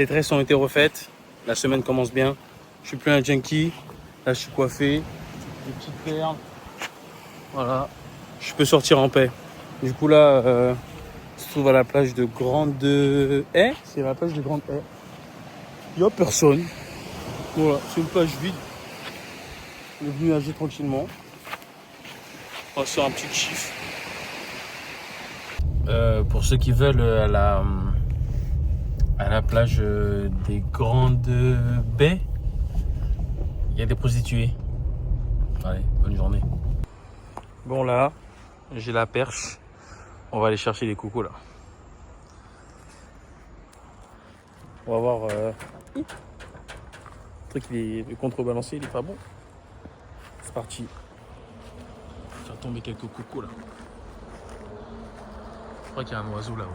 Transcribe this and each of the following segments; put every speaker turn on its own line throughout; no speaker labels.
Les tresses ont été refaites. La semaine commence bien. Je suis plus un junkie. Là, je suis coiffé. Des petites perles. Voilà. Je peux sortir en paix. Du coup, là, on se trouve à la plage de Grande Haie. C'est la plage de Grande Haie. Il n'y a personne. Voilà, c'est une plage vide. On est venu nager tranquillement. On va se faire un petit kiff. Pour ceux qui veulent à la plage des Grandes Baies, il y a des prostituées. Allez, bonne journée. Bon là, j'ai la perche. On va aller chercher les coucous là. On va voir. Le truc, le contrebalancier, il est pas bon. C'est parti. Je vais tomber quelques coucous là. Je crois qu'il y a un oiseau là-haut.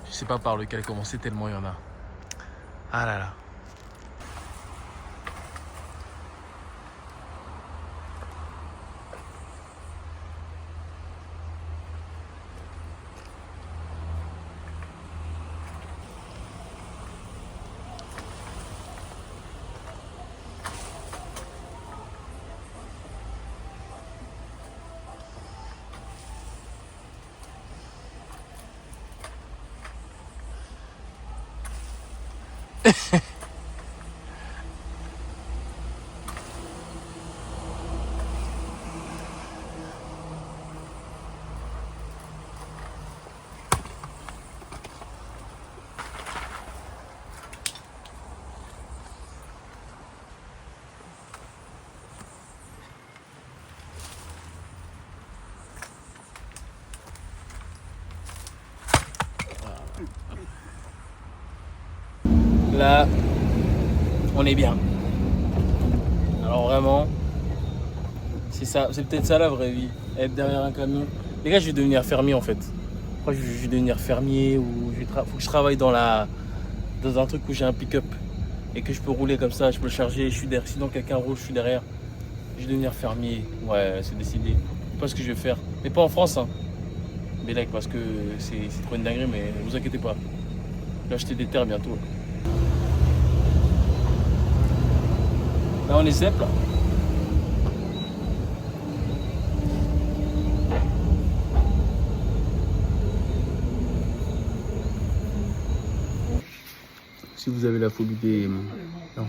Je sais pas par lequel commencer tellement il y en a. Ah là là. Là, on est bien. Alors vraiment, c'est ça, c'est peut-être ça la vraie vie, être derrière un camion. Les gars, je vais devenir fermier en fait. Je crois que je vais devenir fermier ou faut que je travaille dans un truc où j'ai un pick-up et que je peux rouler comme ça, je peux le charger, je suis derrière. Sinon quelqu'un roule, je suis derrière. Je vais devenir fermier. Ouais, c'est décidé. Je sais pas ce que je vais faire, mais pas en France, hein. Mais là, parce que c'est trop une dinguerie, mais ne vous inquiétez pas. Je vais acheter des terres bientôt. Là, on est zep là. Si vous avez la phobie des... Non.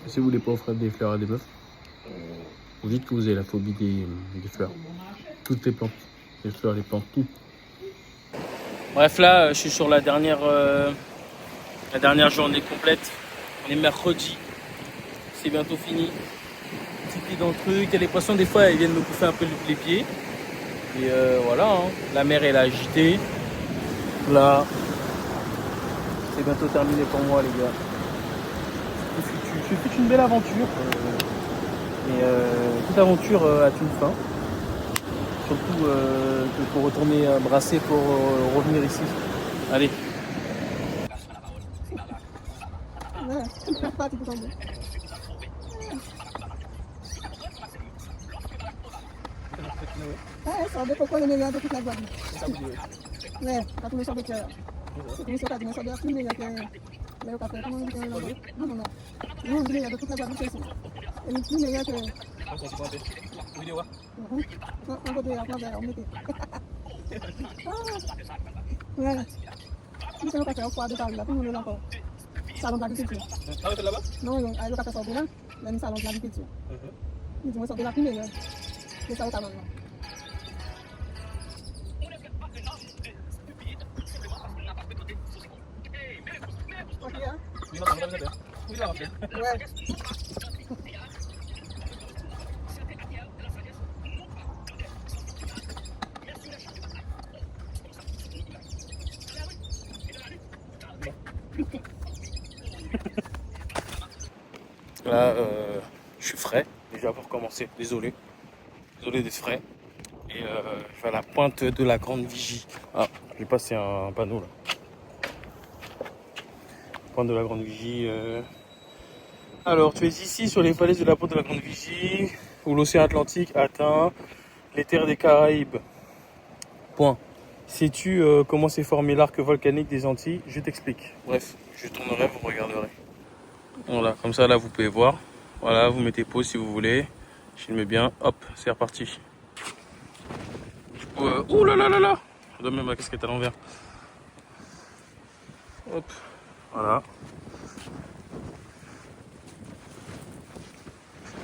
Si vous voulez pas offrir des fleurs à des meufs, vous dites que vous avez la phobie des fleurs. Toutes les plantes. Les fleurs, les plantes, tout. Bref, là, je suis sur la dernière journée complète. On est mercredi. C'est bientôt fini. Petit pied dans le truc. Il y a les poissons, des fois, ils viennent me bouffer un peu les pieds. Et voilà, hein. La mer, elle est agitée. Là, c'est bientôt terminé pour moi, les gars. C'est une belle aventure. Mais toute aventure a une fin. Surtout qu'il faut retourner brasser pour revenir ici. Allez.
Salon de l'agriculture. Ah, c'est là-bas? Non, non, à l'occasion de là, même salon de l'agriculture. Ils vont sortir la plus meilleure. C'est ça au talon. Ouais.
Là, je suis frais, déjà pour commencer. Désolé d'être frais. Et je vais à la pointe de la Grande Vigie. Ah, j'ai passé un panneau là. Pointe de la Grande Vigie. Alors, tu es ici sur les falaises de la pointe de la Grande Vigie, où l'océan Atlantique atteint les terres des Caraïbes. Point. Sais-tu comment s'est formé l'arc volcanique des Antilles? Je t'explique. Bref, je tournerai, vous regarderez. Voilà, comme ça là vous pouvez voir. Voilà, vous mettez pause si vous voulez. Je filme bien, hop, c'est reparti. Du coup, ouh là là là là, je dois même ma casquette à l'envers. Hop, voilà.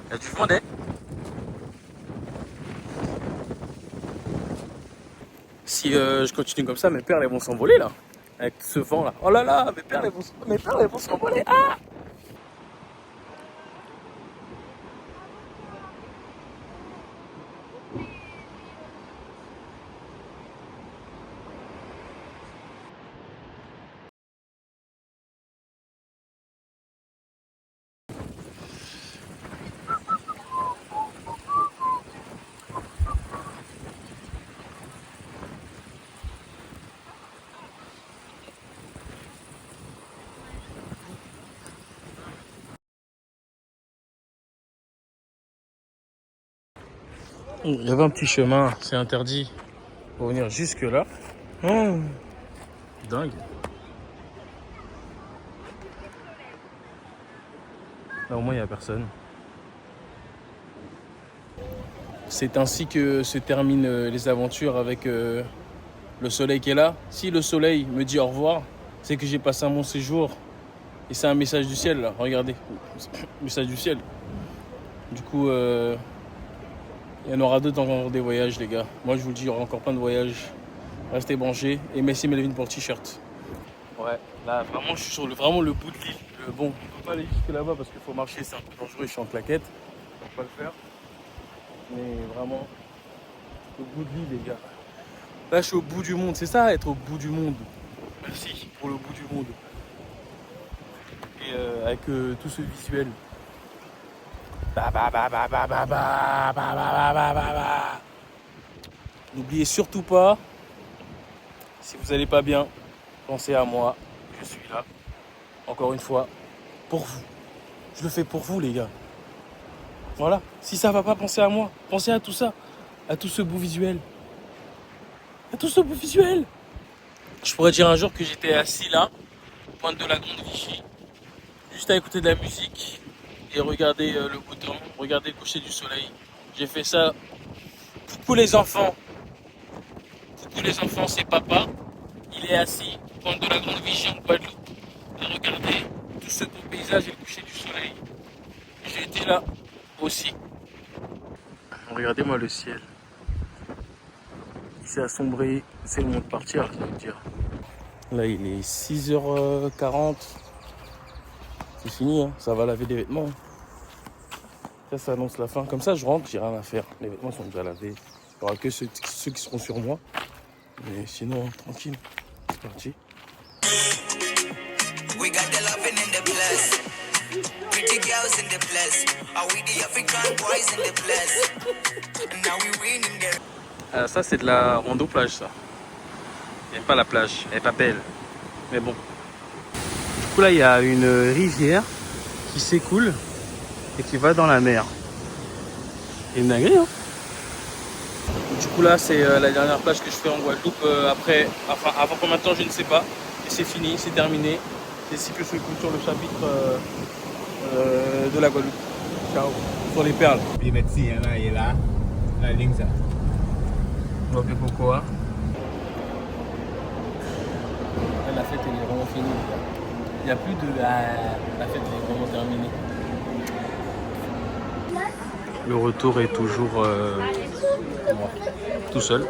Il y a du vent, hein. Si je continue comme ça, mes perles elles vont s'envoler là. Avec ce vent là. Oh là là, mes perles elles vont s'envoler. Ah! Il y avait un petit chemin, c'est interdit pour venir jusque là. Oh, dingue. Là au moins il n'y a personne. C'est ainsi que se terminent les aventures avec le soleil qui est là. Si le soleil me dit au revoir, c'est que j'ai passé un bon séjour. Et c'est un message du ciel là, regardez. Message du ciel. Du coup, il y en aura d'autres encore des voyages les gars. Moi je vous le dis, il y aura encore plein de voyages. Restez branchés et merci Melvin pour le t-shirt. Ouais, là vraiment je suis sur vraiment le bout de l'île. Bon, on peut pas aller jusque là-bas parce qu'il faut marcher, c'est un peu dangereux, je suis en claquette. On peut pas le faire. Mais vraiment, au bout de l'île les gars. Là je suis au bout du monde, c'est ça être au bout du monde. Merci pour le bout du monde. Et avec tout ce visuel. N'oubliez surtout pas, si vous n'allez pas bien, pensez à moi. Je suis là, encore une fois, pour vous. Je le fais pour vous les gars. Voilà, si ça va pas, pensez à moi. Pensez à tout ça, à tout ce beau visuel. À tout ce beau visuel. Je pourrais dire un jour que j'étais assis là, au point de la Grande Vichy, juste à écouter de la musique et regarder le beau temps, regarder le coucher du soleil. J'ai fait ça. Coucou les enfants. Coucou les enfants, c'est papa. Il est assis au point de la Grande Vichy en Guadeloupe à regarder tout ce beau paysage et le coucher du soleil. J'ai été là aussi. Regardez-moi le ciel. Il s'est assombré, c'est le moment de partir, je veux dire. Là, il est 6h40. C'est fini, hein. Ça va laver les vêtements. Ça, ça annonce la fin. Comme ça, je rentre, j'ai rien à faire. Les vêtements sont déjà lavés. Il n'y aura que ceux qui seront sur moi. Mais sinon, tranquille. C'est parti. We got the loving in the place. Pretty girls in the place. Are we the African boys in the place? Now we winning the... ça, c'est de la rando plage, ça. Il n'y a pas la plage. Elle n'est pas belle. Mais bon. Du coup, là, il y a une rivière qui s'écoule et qui va dans la mer. Et une dinguerie, hein. Du coup, là, c'est la dernière plage que je fais en Guadeloupe. Avant combien de temps, je ne sais pas. Et c'est fini, c'est terminé. C'est ici que se clôture le chapitre de la Guadeloupe. Ciao. Sur les perles.
Puis merci, hein, là, il est là. La ligne, ça.
Ok, pourquoi? La fête, elle est vraiment finie. Il n'y a plus de... la fête, elle est vraiment terminée. Le retour est toujours tout seul.